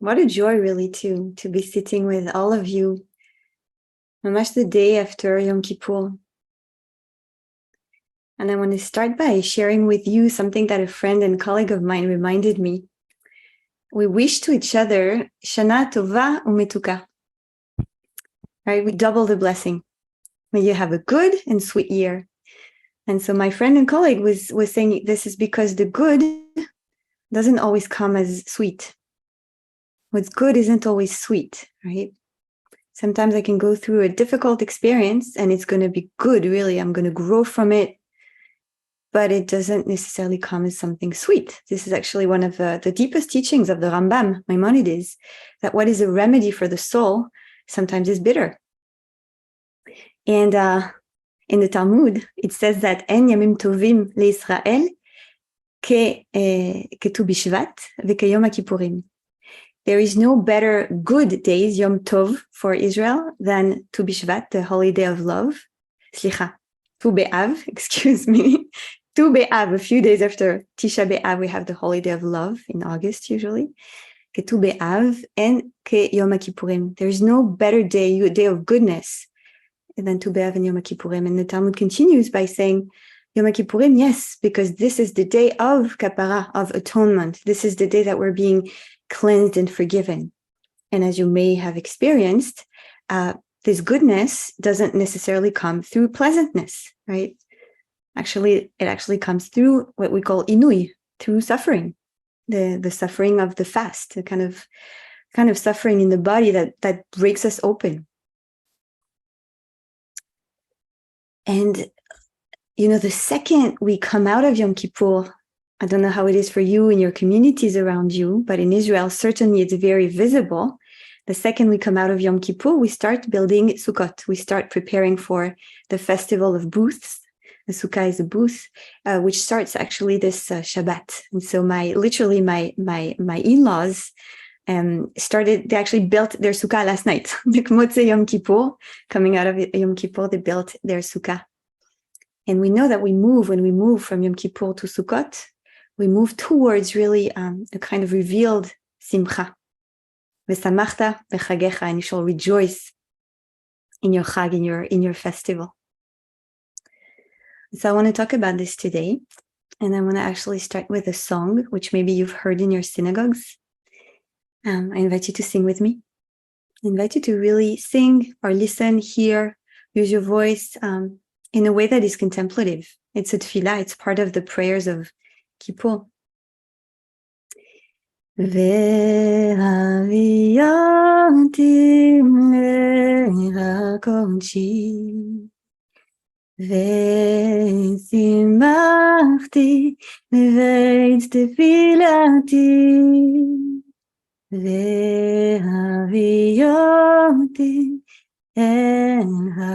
What a joy, really, to be sitting with all of you, mamash the day after Yom Kippur. And I want to start by sharing with you something that a friend and colleague of mine reminded me. We wish to each other Shana Tova Umetuka. Right? We double the blessing. May you have a good and sweet year. And so my friend and colleague was saying this is because the good doesn't always come as sweet. What's good isn't always sweet, right? Sometimes I can go through a difficult experience and it's going to be good, really. I'm going to grow from it, but it doesn't necessarily come as something sweet. This is actually one of the deepest teachings of the Rambam, Maimonides, that what is a remedy for the soul sometimes is bitter. And in the Talmud, it says that En Yamim Tovim LeIsrael Ke Tu Bishvat V'Ke Yom HaKippurim. There is no better good days, Yom Tov, for Israel than Tu Bishvat, the holiday of love. Slicha, Tu Be'av, excuse me. Tu Be'av, a few days after Tisha B'Av, we have the holiday of love in August, usually. Ke Tu Be'av and Ke Yom HaKippurim. There is no better day, a day of goodness, than Tu Be'av and Yom HaKippurim. And the Talmud continues by saying, Yom HaKippurim, yes, because this is the day of kapara, of atonement. This is the day that we're being cleansed and forgiven. And as you may have experienced, this goodness doesn't necessarily come through pleasantness, right? It actually comes through what we call inui, through suffering, the suffering of the fast, the kind of suffering in the body that breaks us open. And, the second we come out of Yom Kippur, I don't know how it is for you in your communities around you, but in Israel, certainly it's very visible. The second we come out of Yom Kippur, we start building Sukkot. We start preparing for the festival of booths. The Sukkah is a booth, which starts actually this Shabbat. And so my in-laws they actually built their Sukkah last night. Motzei Yom Kippur, coming out of Yom Kippur, they built their Sukkah. And we know that when we move from Yom Kippur to Sukkot, we move towards really a kind of revealed simcha. V'samachta b'chagecha, and you shall rejoice in your chag, in your festival. So I want to talk about this today, and I want to actually start with a song, which maybe you've heard in your synagogues. I invite you to sing with me. I invite you to really sing or listen, hear, use your voice in a way that is contemplative. It's a tefillah, it's part of the prayers of Kippur. Ve'aviyatim le'hakodshi ve'simachti beveit tefilati ve'aviyatim le'hakodshi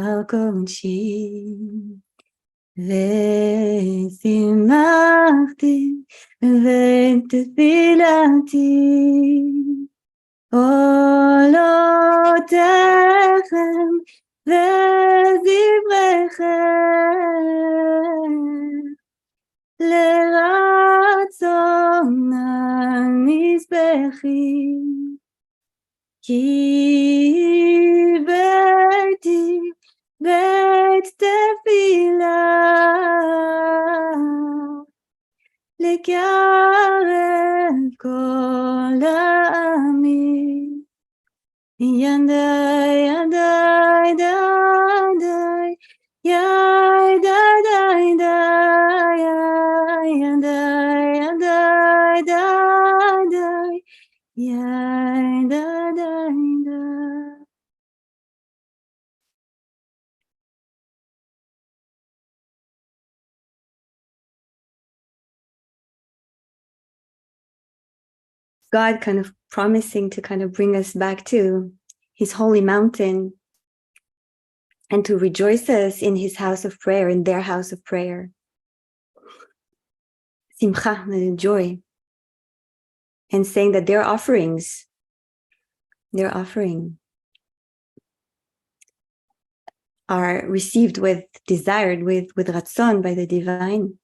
ושימחתי ותפילתי עולותיכם ודבריכם לרצון המזבחים כי ביתי בית תפילה לקרב כל העמים ידי ידי די ידי די די ידי ידי די ידי די. God kind of promising to kind of bring us back to his holy mountain and to rejoice us in his house of prayer, in their house of prayer. Simcha, joy. And saying that their offering are received desired with ratzon by the divine.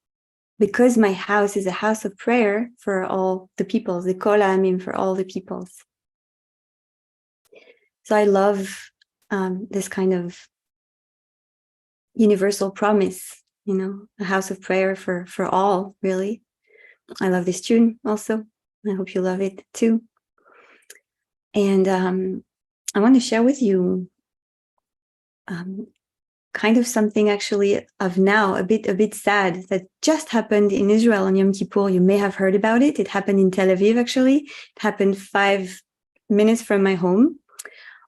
Because my house is a house of prayer for all the peoples, the kol ha'amim, for all the peoples. So I love this kind of universal promise, a house of prayer for all, really. I love this tune also. I hope you love it too. And I want to share with you kind of something actually of now, a bit sad, that just happened in Israel on Yom Kippur. You may have heard about it. It happened in Tel Aviv, actually. It happened 5 minutes from my home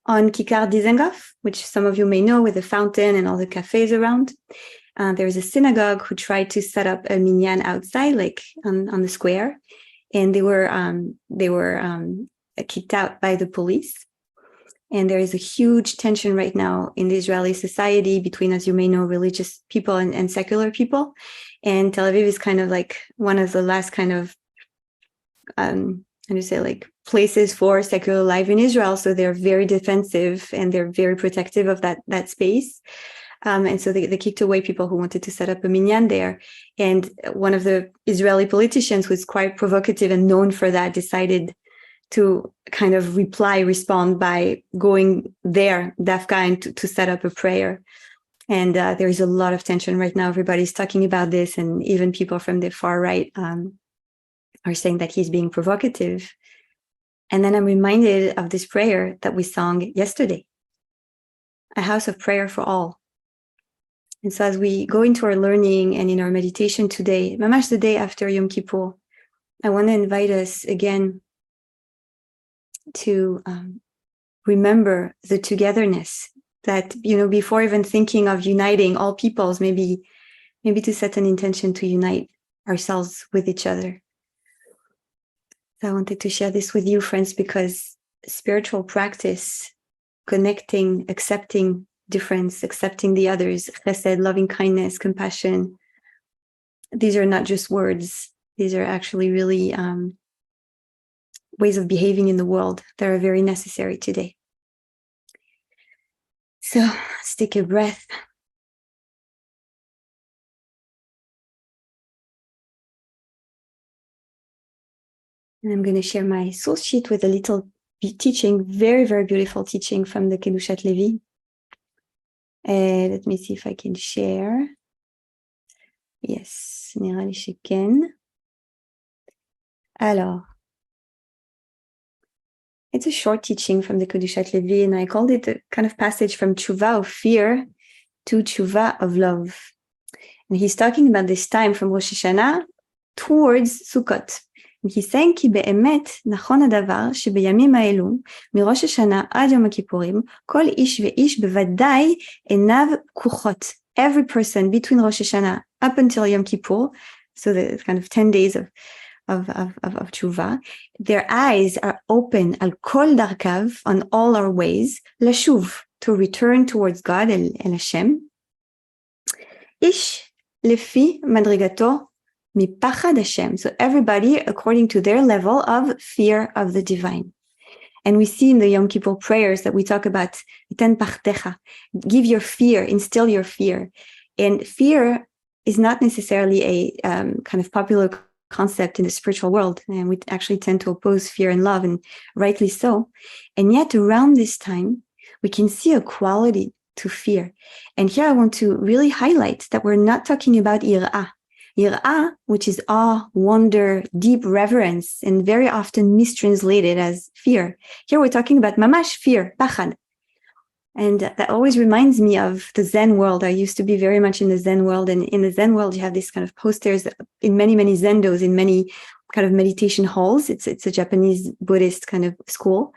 on Kikar Dizengoff, which some of you may know, with the fountain and all the cafes around. There was a synagogue who tried to set up a minyan outside, like on the square, and they were kicked out by the police. And there is a huge tension right now in the Israeli society between, as you may know, religious people and secular people. And Tel Aviv is kind of like one of the last kind of, places for secular life in Israel. So they're very defensive and they're very protective of that space. And so they kicked away people who wanted to set up a minyan there. And one of the Israeli politicians, who is quite provocative and known for that, decided to kind of respond by going there, Dafka, and to set up a prayer. And there is a lot of tension right now. Everybody's talking about this, and even people from the far right are saying that he's being provocative. And then I'm reminded of this prayer that we sang yesterday, a house of prayer for all. And so as we go into our learning and in our meditation today, mamash the day after Yom Kippur, I want to invite us again to remember the togetherness that, before even thinking of uniting all peoples, maybe to set an intention to unite ourselves with each other. So I wanted to share this with you, friends, because spiritual practice, connecting, accepting difference, accepting the others, chesed, loving kindness, compassion, these are not just words. These are actually really ways of behaving in the world that are very necessary today. So let's take a breath. And I'm going to share my source sheet with a little teaching, very, very beautiful teaching from the Kedushat Levi. Let me see if I can share. Yes, נראה לי שכן. Alors, it's a short teaching from the Kedushat Levi, and I called it a kind of passage from tshuva of fear to tshuva of love. And he's talking about this time from Rosh Hashanah towards Sukkot. And he's saying כי באמת נכון הדבר שבימים האלו, מראש השנה עד יום הכיפורים, כל איש ואיש בוודאי עיניו פקוחות. Every person between Rosh Hashanah up until Yom Kippur, so the kind of 10 days of tshuva, their eyes are open al kol darkav, on all our ways, לשוב, to return towards God, el Hashem. איש לפי מדרגתו מפחד Hashem. So everybody according to their level of fear of the divine. And we see in the Yom Kippur prayers that we talk about ten pachtecha, give your fear, instill your fear. And fear is not necessarily a kind of popular concept in the spiritual world. And we actually tend to oppose fear and love, and rightly so. And yet around this time, we can see a quality to fear. And here I want to really highlight that we're not talking about yir'ah. Yir'ah, which is awe, wonder, deep reverence, and very often mistranslated as fear. Here we're talking about mamash fear, pachad. And that always reminds me of the Zen world. I used to be very much in the Zen world. And in the Zen world, you have these kind of posters in many, many zendos, in many kind of meditation halls. It's a Japanese Buddhist kind of school.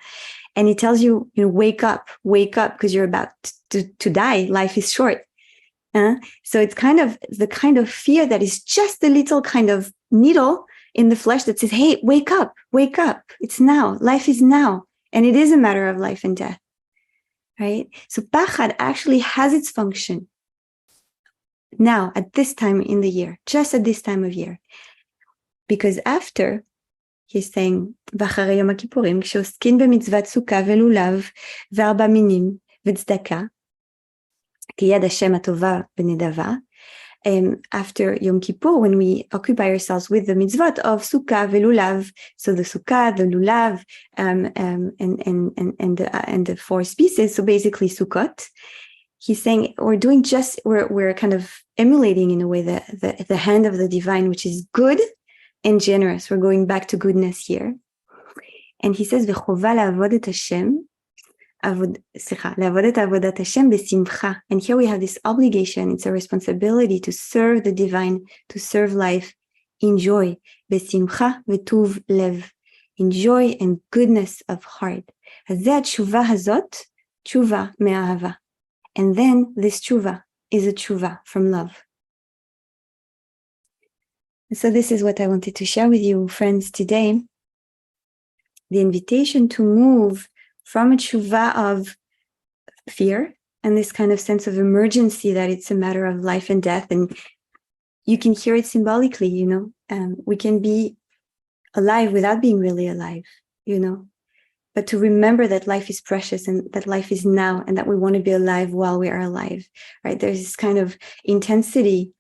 And it tells you, wake up, because you're about to die. Life is short. So it's kind of the kind of fear that is just a little kind of needle in the flesh that says, hey, wake up. It's now. Life is now. And it is a matter of life and death, right? So pachad actually has its function now at this time in the year, just at this time of year. Because after, he's saying, ואחרי יום הכיפורים, כשעוסקים במצוות סוכה ולולב וארבע מינים וצדקה, כיד השם הטובה ונדבה, after Yom Kippur, when we occupy ourselves with the mitzvot of sukkah velulav, so the sukkah, the lulav, and the four species, so basically sukkot. He's saying we're kind of emulating in a way the hand of the divine, which is good and generous. We're going back to goodness here. And he says, "V'chova la'avod et Hashem." And here we have this obligation, it's a responsibility to serve the divine, to serve life in joy, besimcha v'tuv lev, in joy and goodness of heart. And then this tshuva is a tshuva from love. And so this is what I wanted to share with you, friends, today. The invitation to move from a tshuva of fear and this kind of sense of emergency that it's a matter of life and death. And you can hear it symbolically, we can be alive without being really alive, but to remember that life is precious and that life is now and that we want to be alive while we are alive, right? There's this kind of intensity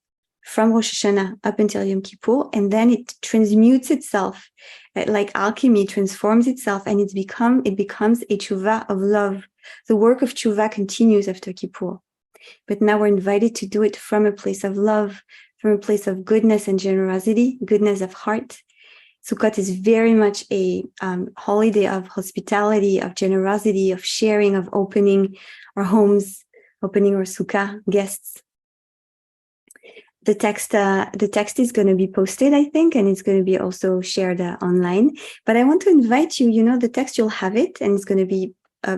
from Rosh Hashanah up until Yom Kippur, and then it transmutes itself, like alchemy transforms itself, and it becomes a tshuva of love. The work of tshuva continues after Kippur, but now we're invited to do it from a place of love, from a place of goodness and generosity, goodness of heart. Sukkot is very much a holiday of hospitality, of generosity, of sharing, of opening our homes, opening our sukkah, guests. The text is going to be posted, I think, and it's going to be also shared online. But I want to invite you, the text, you'll have it, and it's going to be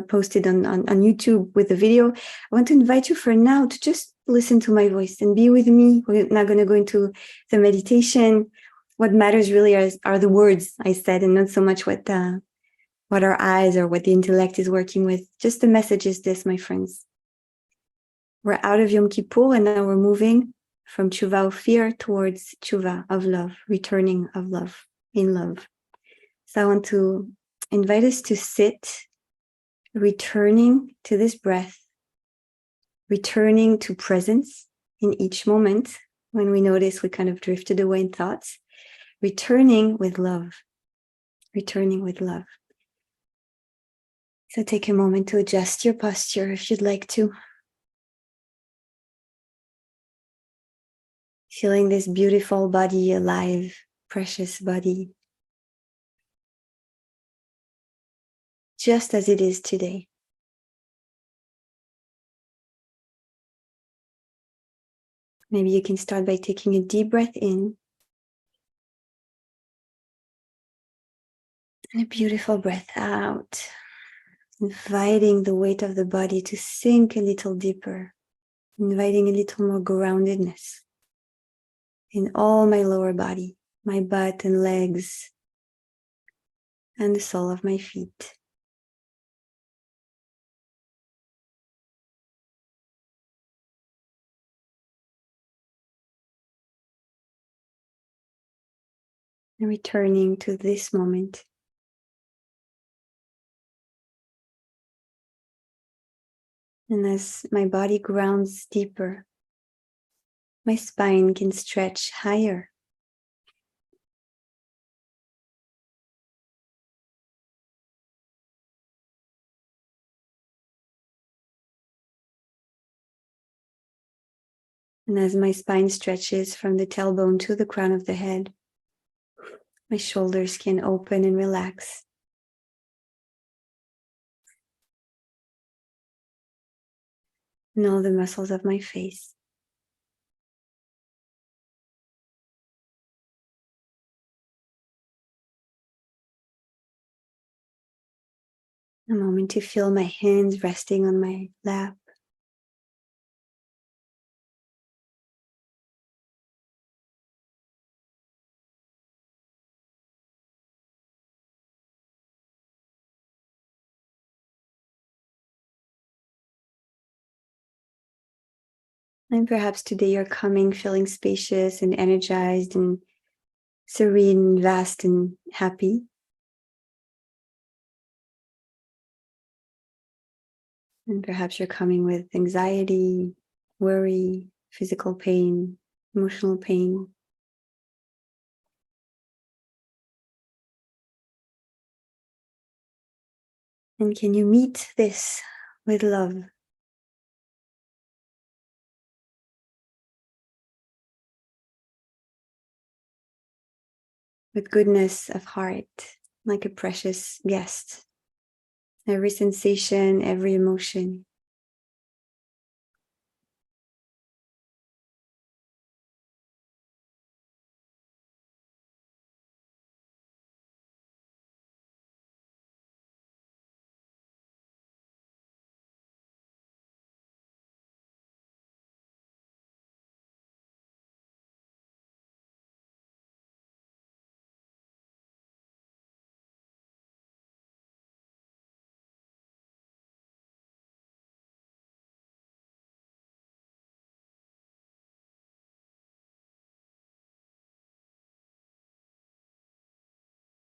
posted on YouTube with the video. I want to invite you for now to just listen to my voice and be with me. We're not going to go into the meditation. What matters really are the words I said, and not so much what our eyes or what the intellect is working with. Just the message is this, my friends. We're out of Yom Kippur, and now we're moving from tshuva of fear towards tshuva of love, returning of love, in love. So I want to invite us to sit, returning to this breath, returning to presence in each moment when we notice we kind of drifted away in thoughts, returning with love, returning with love. So take a moment to adjust your posture if you'd like to. Feeling this beautiful body, alive, precious body, just as it is today. Maybe you can start by taking a deep breath in and a beautiful breath out, inviting the weight of the body to sink a little deeper, inviting a little more groundedness in all my lower body, my butt and legs, and the sole of my feet. And returning to this moment. And as my body grounds deeper, my spine can stretch higher. And as my spine stretches from the tailbone to the crown of the head, my shoulders can open and relax. And all the muscles of my face. A moment to feel my hands resting on my lap. And perhaps today you're coming feeling spacious and energized and serene, vast and happy. And perhaps you're coming with anxiety, worry, physical pain, emotional pain. And can you meet this with love? With goodness of heart, like a precious guest. Every sensation, every emotion.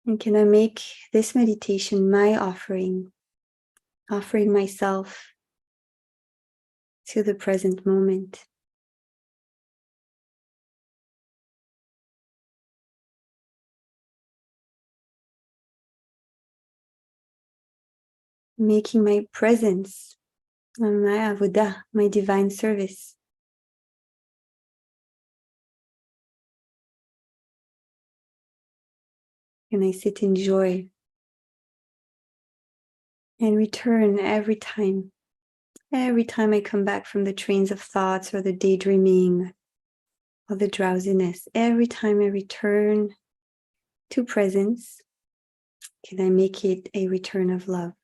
And can I make this meditation my offering myself to the present moment? Making my presence, my avodah, my divine service. And I sit in joy and return every time I come back from the trains of thoughts or the daydreaming or the drowsiness. Every time I return to presence, can I make it a return of love?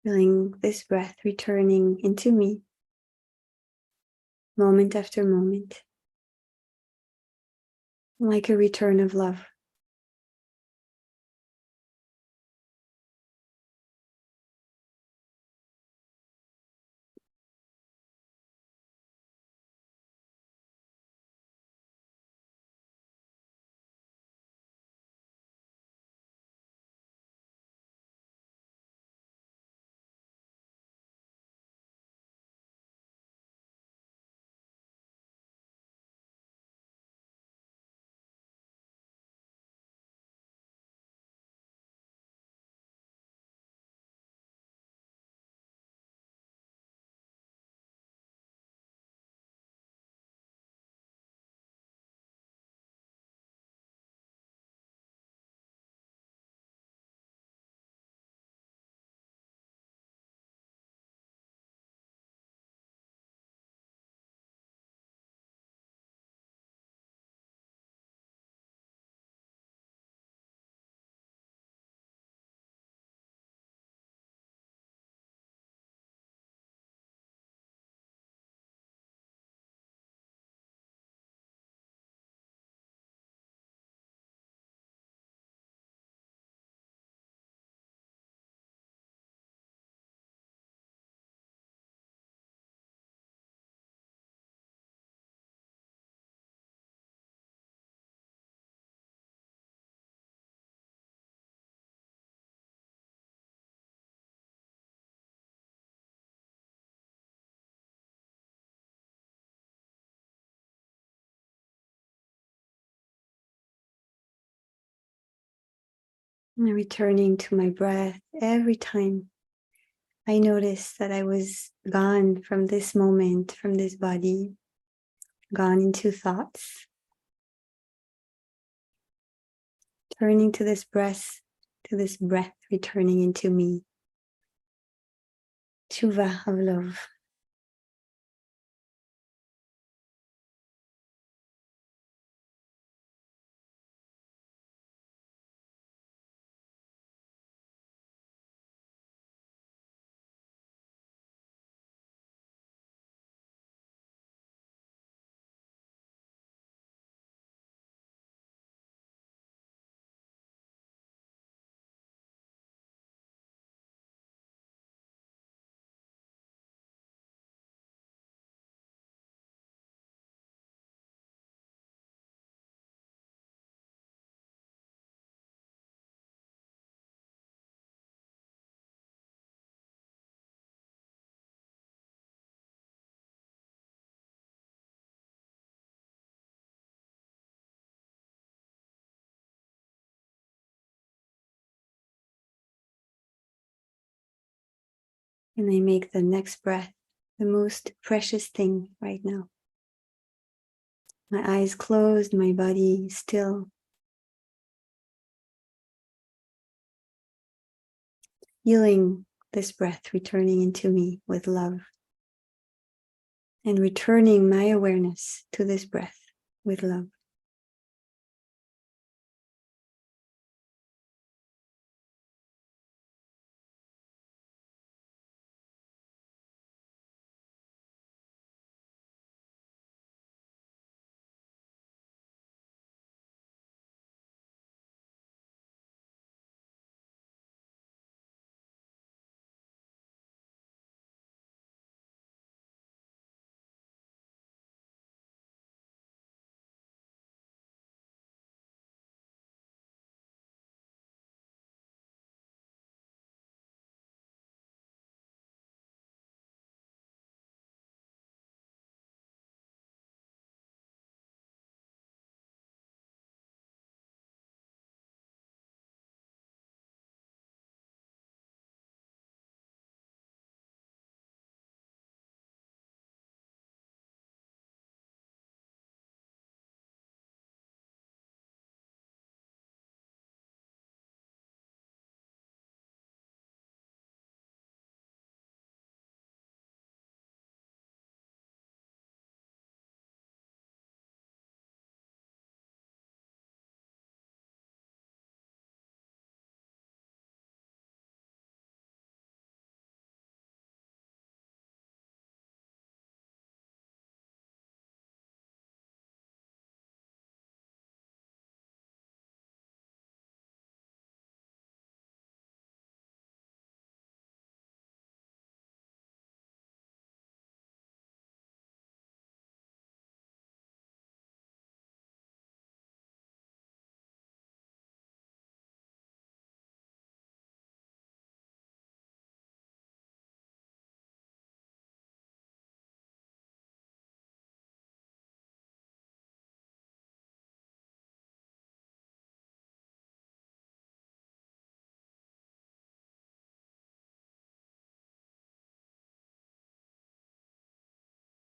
Feeling this breath returning into me moment after moment, like a return of love. And returning to my breath every time I noticed that I was gone from this moment, from this body, gone into thoughts, turning to this breath, returning into me. Tshuva of love. And I make the next breath the most precious thing right now. My eyes closed, my body still. Feeling this breath returning into me with love. And returning my awareness to this breath with love.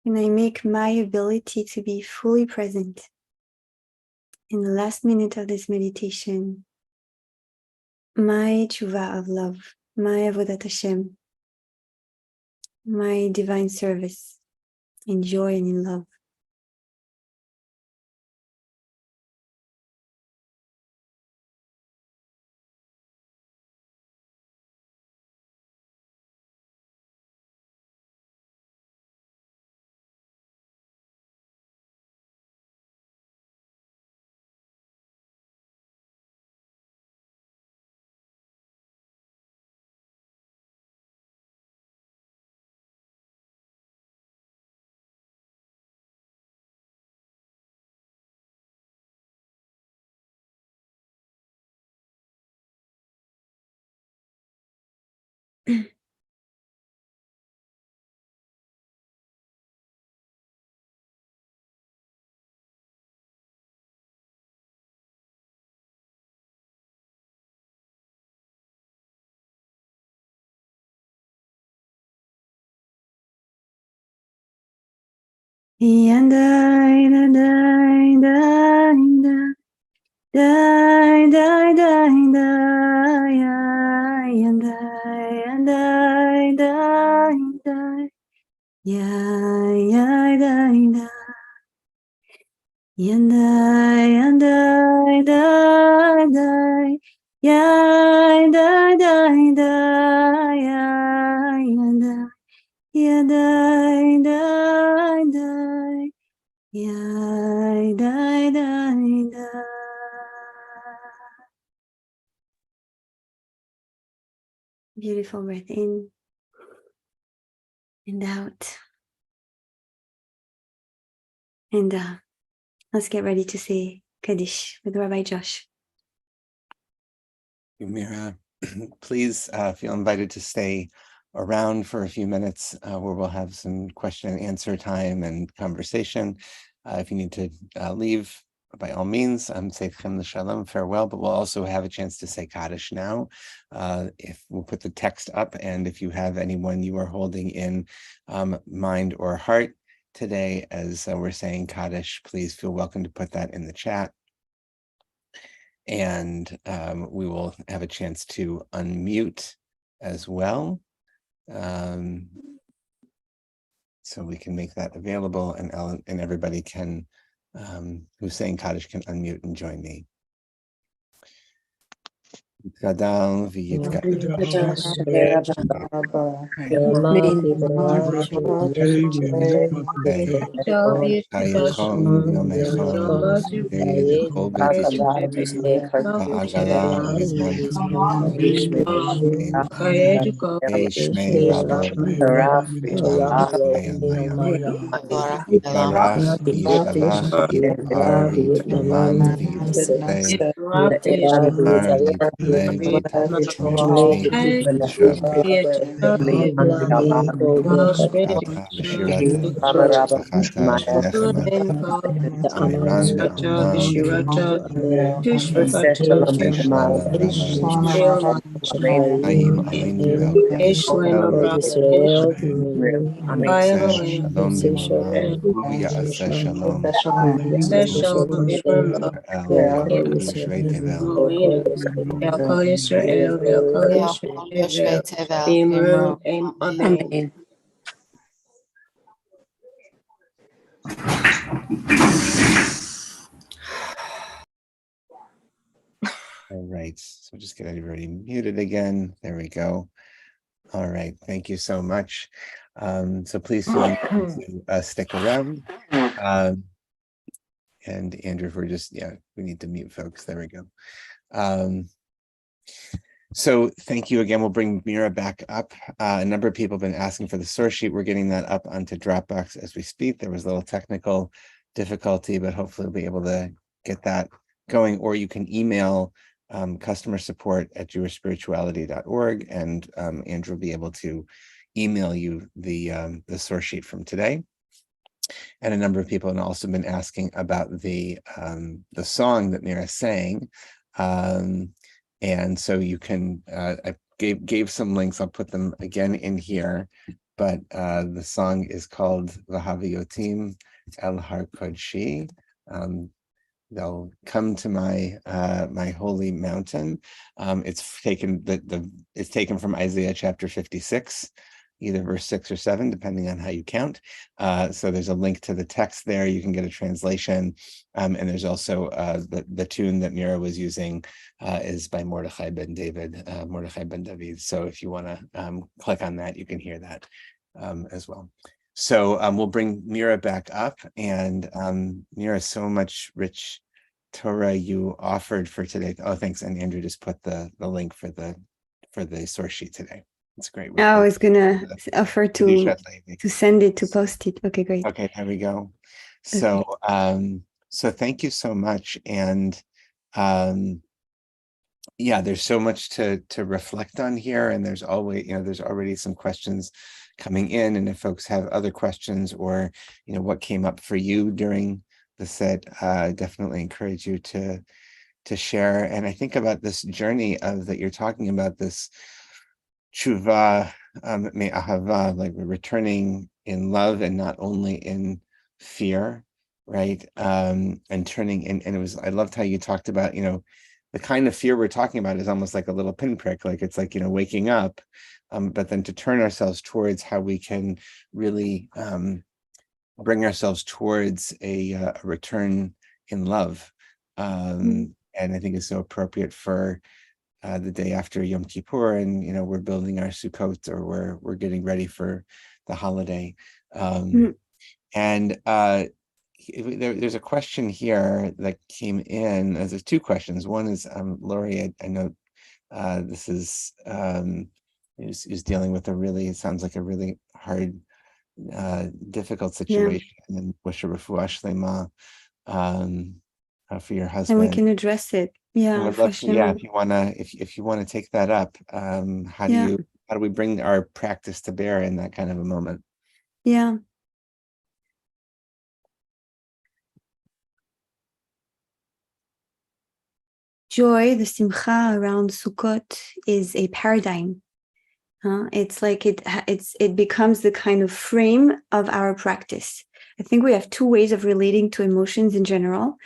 And I make my ability to be fully present in the last minute of this meditation, my tshuva of love, my avodat Hashem, my divine service in joy and in love. Yandai da dai dai da dai dai dai dai yandai yandai dai dai ya dai dai yandai yandai dai dai ya dai dai dai yandai yandai dai dai yai dai dai da. Beautiful breath in and out. And let's get ready to say Kaddish with Rabbi Josh. Mira, please feel invited to stay around for a few minutes where we'll have some question and answer time and conversation. If you need to leave, by all means, say Chem Shalom, farewell, but we'll also have a chance to say Kaddish now. If we'll put the text up, and if you have anyone you are holding in mind or heart today as we're saying Kaddish, please feel welcome to put that in the chat. And we will have a chance to unmute as well. So we can make that available, and everybody can, who's saying Kaddish, can unmute and join me. Gadal Amen. All right, so just get everybody muted again. There we go. All right, thank you so much. So please feel free to stick around. And Andrew, if we're just, we need to mute folks. There we go. So thank you again. We'll bring Mira back up. A number of people have been asking for the source sheet. We're getting that up onto Dropbox as we speak. There was a little technical difficulty, but hopefully we'll be able to get that going. Or you can email customer support at jewishspirituality.org, and Andrew will be able to email you the source sheet from today. And a number of people have also been asking about the song that Mira sang. And so you can, I gave some links, I'll put them again in here, but the song is called Vahaviotim El Har Kodshi. They'll come to my my holy mountain. It's taken from Isaiah chapter 56, either verse 6 or 7, depending on how you count. So there's a link to the text there. You can get a translation. And there's also the tune that Mira was using is by Mordechai ben David, Mordechai ben David. So if you want to click on that, you can hear that as well. So we'll bring Mira back up. And Mira, so much rich Torah you offered for today. Oh, thanks. And Andrew just put the link for the source sheet today. It's great. I was gonna offer to send it, to post it. Okay, great. Okay, there we go. So so thank you so much. And there's so much to reflect on here, and there's always, there's already some questions coming in, and if folks have other questions or what came up for you during the set, definitely encourage you to share. And I think about this journey that you're talking about, this tshuva me'ahava, like we're returning in love and not only in fear, right? And turning, and it was, I loved how you talked about, the kind of fear we're talking about is almost like a little pinprick, like it's like, waking up, but then to turn ourselves towards how we can really bring ourselves towards a return in love. And I think it's so appropriate for the day after Yom Kippur, and we're building our Sukkot, or we're getting ready for the holiday. And there's a question here that came in. There's two questions. One is, Lori, I know this is dealing with it sounds like a really hard, difficult situation, and wish a refuah shlema for your husband. And we can address it. I would love to, if you wanna take that up, how do we bring our practice to bear in that kind of a moment? Yeah. Joy, the simcha around Sukkot, is a paradigm. It's like it becomes the kind of frame of our practice. I think we have two ways of relating to emotions in general.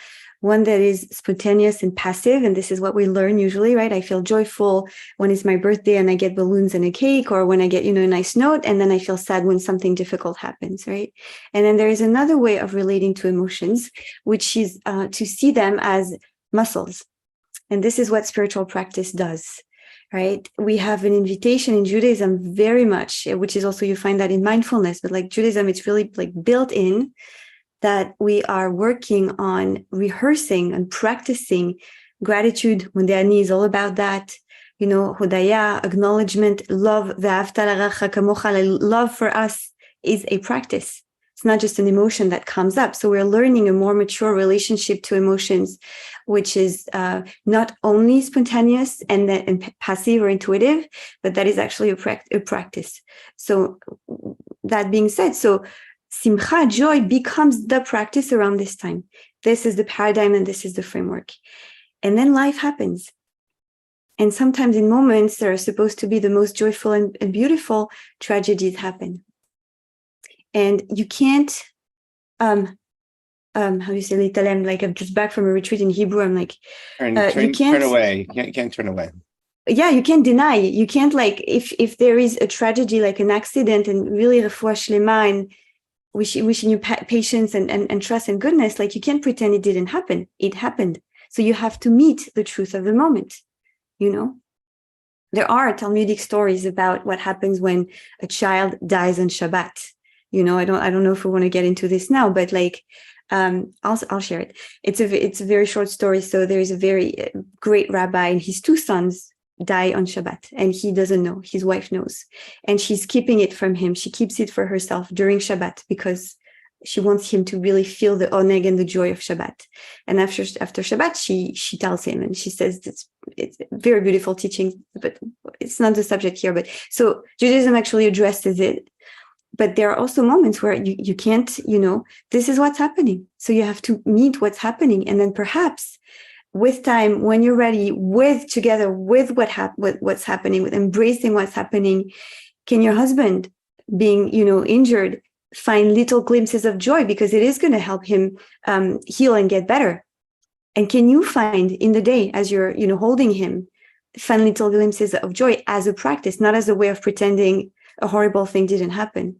One that is spontaneous and passive, and this is what we learn usually, right? I feel joyful when it's my birthday and I get balloons and a cake, or when I get, a nice note, and then I feel sad when something difficult happens, right? And then there is another way of relating to emotions, which is to see them as muscles. And this is what spiritual practice does, right? We have an invitation in Judaism very much, which is also, you find that in mindfulness, but like Judaism, it's really like built in, that we are working on rehearsing and practicing gratitude. Mundani is all about that. Hodaya, acknowledgement, love, ve'ahavta l'racha kamocha, love for us is a practice. It's not just an emotion that comes up. So we're learning a more mature relationship to emotions, which is not only spontaneous and passive or intuitive, but that is actually a practice. So that being said, simcha, joy, becomes the practice around this time. This is the paradigm and this is the framework. And then life happens. And sometimes in moments that are supposed to be the most joyful and beautiful, tragedies happen. And you can't, how do you say, litalem, like I'm just back from a retreat in Hebrew, I'm like, you can't turn away. You can't turn away. Yeah, you can't deny. You can't, like, if there is a tragedy, like an accident, and really refuah shlema, and wishing you patience and trust and goodness, like you can't pretend it didn't happen. It happened. So you have to meet the truth of the moment. There are Talmudic stories about what happens when a child dies on Shabbat. I don't know if we want to get into this now, but like, I'll share it. It's a very short story. So there is a very great rabbi, and his two sons die on Shabbat, and he doesn't know. His wife knows, and she's keeping it from him. She keeps it for herself during Shabbat because she wants him to really feel the oneg and the joy of Shabbat. And after Shabbat, she tells him, and she says it's very beautiful teaching, but it's not the subject here. But so Judaism actually addresses it. But there are also moments where you can't, this is what's happening. So you have to meet what's happening, and then perhaps with time, when you're ready, together with what's happening, with embracing what's happening, can your husband, being injured, find little glimpses of joy, because it is going to help him heal and get better? And can you find in the day, as you're holding him, find little glimpses of joy as a practice, not as a way of pretending a horrible thing didn't happen?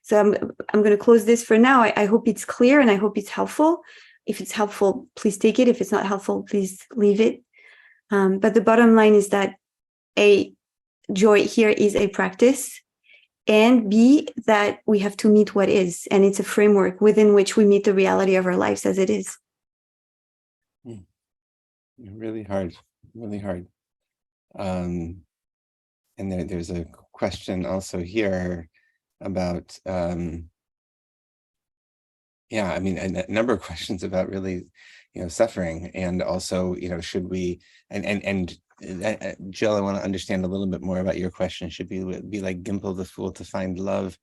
So I'm going to close this for now. I hope it's clear, and I hope it's helpful. If it's helpful, please take it. If it's not helpful, please leave it. But the bottom line is that A, joy here is a practice, and B, that we have to meet what is, and it's a framework within which we meet the reality of our lives as it is. Really hard. And there's a question also here about a number of questions about really suffering, and also should we, and Jill, I want to understand a little bit more about your question. Should be like Gimple the fool to find love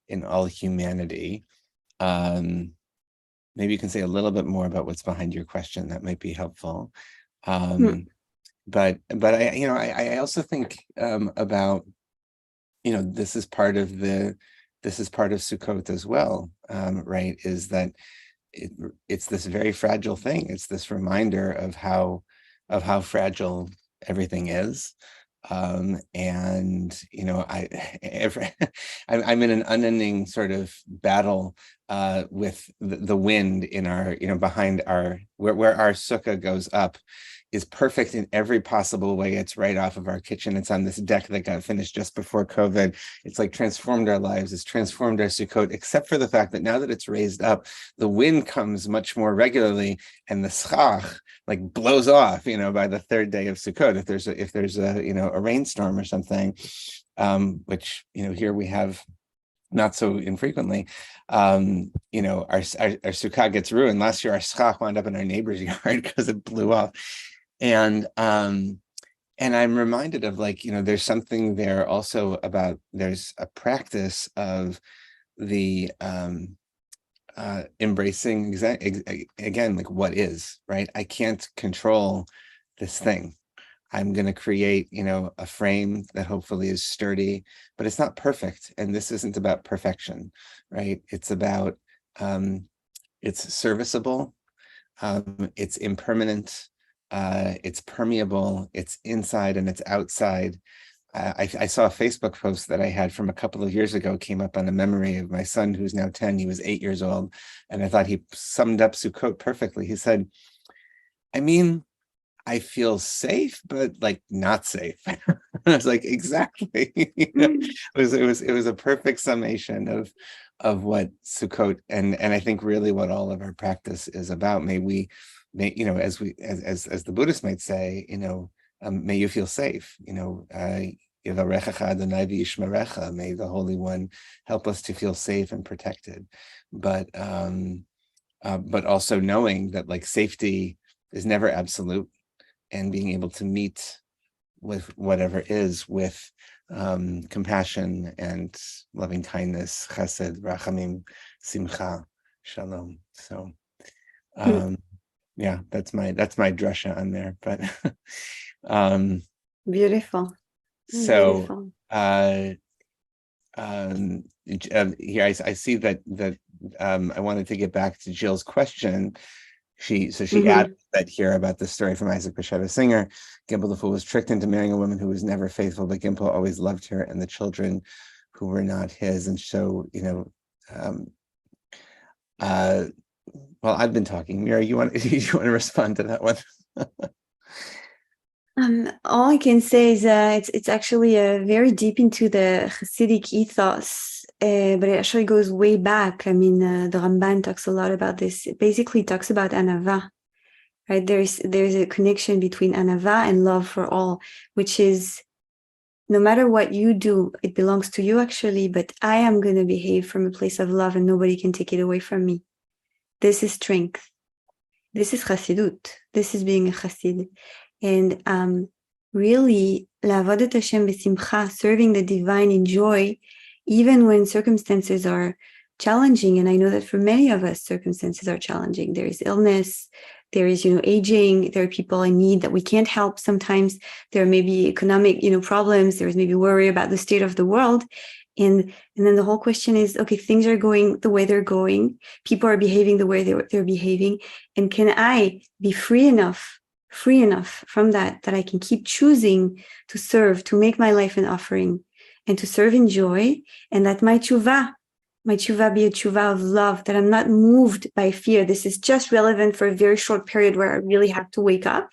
in all humanity? Maybe you can say a little bit more about what's behind your question. That might be helpful. But I also think about this is part of the this is part of Sukkot as well, right? Is that it's this very fragile thing. It's this reminder of how fragile everything is. And I'm in an unending sort of battle with the wind in our, behind our, where our sukkah goes up is perfect in every possible way. It's right off of our kitchen. It's on this deck that got finished just before COVID. It's like transformed our lives. It's transformed our Sukkot, except for the fact that now that it's raised up, the wind comes much more regularly, and the schach like blows off, by the third day of Sukkot. If there's a rainstorm or something, which here we have not so infrequently, our sukkah gets ruined. Last year, our schach wound up in our neighbor's yard because it blew off. And I'm reminded of there's something there also about, there's a practice of the embracing again, what is, right? I can't control this thing. I'm going to create, a frame that hopefully is sturdy, but it's not perfect. And this isn't about perfection, right? It's about, it's serviceable, it's impermanent, it's permeable, it's inside and it's outside. I saw a Facebook post that I had from a couple of years ago, came up on a memory of my son, who's now 10. He was 8 years old. And I thought he summed up Sukkot perfectly. He said, I feel safe, but not safe. I was like, exactly. It was a perfect summation of what Sukkot and I think really what all of our practice is about. May as the Buddhists might say, may you feel safe. May the Holy One help us to feel safe and protected. But also knowing that safety is never absolute, and being able to meet with whatever is with compassion and loving kindness, chesed, rachamim, simcha, shalom. So yeah, that's my drasha on there. But beautiful. So here I see that I wanted to get back to Jill's question. She added that here about the story from Isaac Bashevis Singer. Gimel the Fool was tricked into marrying a woman who was never faithful, but Gimel always loved her and the children who were not his. And so, well, I've been talking. Mira, you want to respond to that one? All I can say is it's actually very deep into the Hasidic ethos, but it actually goes way back. I mean, the Ramban talks a lot about this. It basically talks about anava, right? There's a connection between anava and love for all, which is no matter what you do, it belongs to you actually, but I am going to behave from a place of love and nobody can take it away from me. This is strength. This is Chassidut. This is being a Chassid. And really, la'avodat Hashem b'simcha, serving the divine in joy, even when circumstances are challenging. And I know that for many of us, circumstances are challenging. There is illness, there is, aging, there are people in need that we can't help sometimes. There may be economic, problems. There is maybe worry about the state of the world. And then the whole question is, okay, things are going the way they're going. People are behaving the way they're behaving. And can I be free enough from that I can keep choosing to serve, to make my life an offering and to serve in joy, and that my tshuva be a tshuva of love, that I'm not moved by fear. This is just relevant for a very short period where I really have to wake up.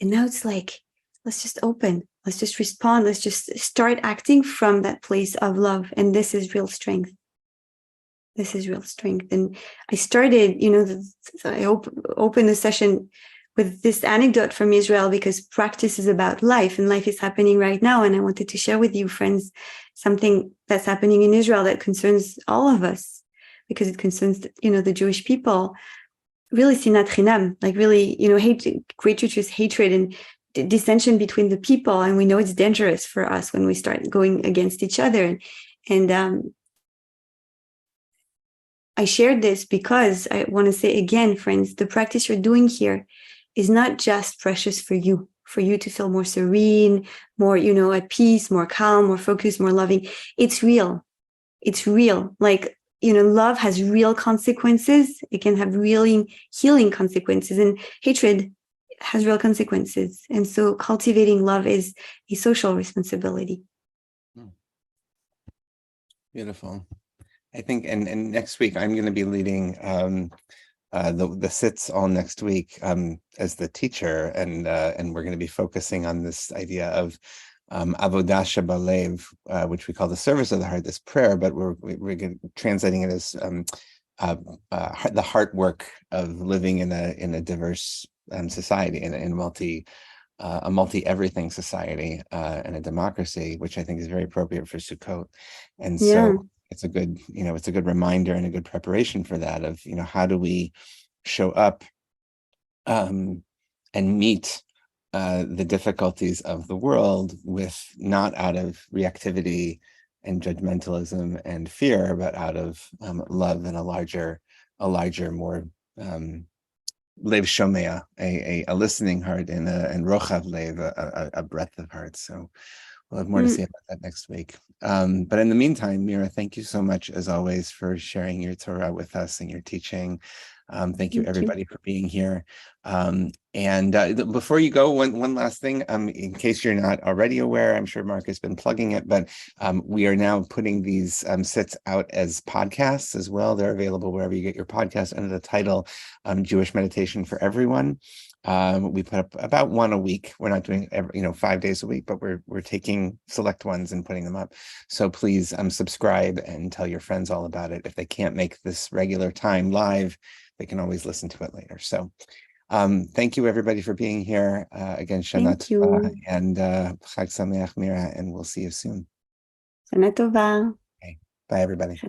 And now it's let's just open, let's just respond, let's just start acting from that place of love. And this is real strength. This is real strength. And I started, I opened the session with this anecdote from Israel because practice is about life and life is happening right now. And I wanted to share with you, friends, something that's happening in Israel that concerns all of us because it concerns, the Jewish people. Really, sinat chinam, really, hate, great to choose hatred and dissension between the people. And we know it's dangerous for us when we start going against each other. And I shared this because I want to say again, friends, the practice you're doing here is not just precious for you to feel more serene, more, at peace, more calm, more focused, more loving. It's real. it's real. Like, love has real consequences. It can have really healing consequences, and hatred has real consequences. And so cultivating love is a social responsibility. Beautiful. I think, and next week I'm going to be leading the sits all next week as the teacher, and we're going to be focusing on this idea of avodah shebalev, which we call the service of the heart, this prayer, but we're translating it as the heart work of living in a diverse society, in a multi-everything society, and a democracy, which I think is very appropriate for Sukkot. And so it's a good, it's a good reminder and a good preparation for that of, how do we show up and meet the difficulties of the world with not out of reactivity and judgmentalism and fear, but out of love and a larger, more lev shomea, a listening heart, and rochav lev, a breadth of heart. So we'll have more to say about that next week. But in the meantime, Mira, thank you so much, as always, for sharing your Torah with us and your teaching. Thank you, everybody, for being here. And before you go, one last thing, in case you're not already aware, I'm sure Mark has been plugging it, but we are now putting these sits out as podcasts as well. They're available wherever you get your podcasts under the title Jewish Meditation for Everyone. We put up about one a week. We're not doing 5 days a week, but we're taking select ones and putting them up. So please subscribe and tell your friends all about it. If they can't make this regular time live, they can always listen to it later. So thank you, everybody, for being here. Again, Shana Tova and Chag Sameach, Mira, and we'll see you soon. Shana Tova. Okay. Bye, everybody.